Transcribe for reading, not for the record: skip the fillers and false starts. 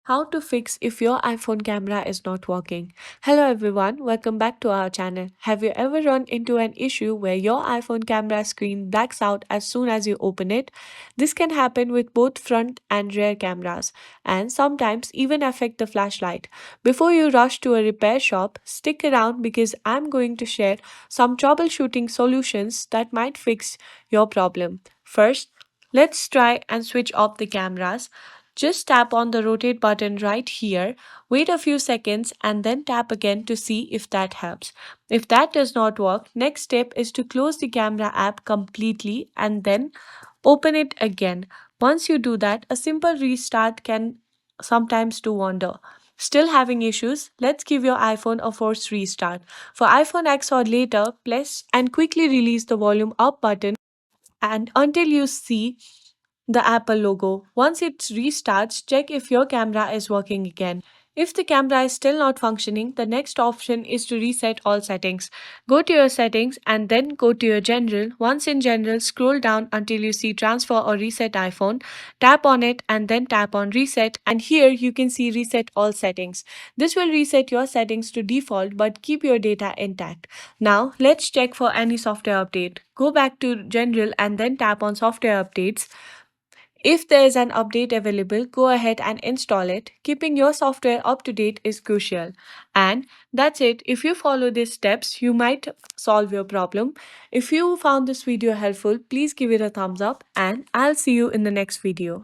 How to fix if your iPhone camera is not working. Hello everyone, welcome back to our channel. Have you ever run into an issue where your iPhone camera screen blacks out as soon as you open it? This can happen with both front and rear cameras and sometimes even affect the flashlight. Before you rush to a repair shop, stick around because I'm going to share some troubleshooting solutions that might fix your problem. First, let's try and switch off the cameras. Just tap on the rotate button right here, wait a few seconds and then tap again to see if that helps. If that does not work, next step is to close the camera app completely and then open it again. Once you do that, a simple restart can sometimes do wonder. Still having issues? Let's give your iPhone a forced restart. For iPhone X or later, press and quickly release the volume up button and until you see the Apple logo. Once it restarts, check if your camera is working again. If the camera is still not functioning, the next option is to reset all settings. Go to your settings and then go to your general. Once in general, scroll down until you see transfer or reset iPhone. Tap on it and then tap on reset and here you can see reset all settings. This will reset your settings to default but keep your data intact. Now let's check for any software update. Go back to general and then tap on software updates. If there is an update available, go ahead and install it. Keeping your software up to date is crucial. And that's it. If you follow these steps, you might solve your problem. If you found this video helpful, please give it a thumbs up and I'll see you in the next video.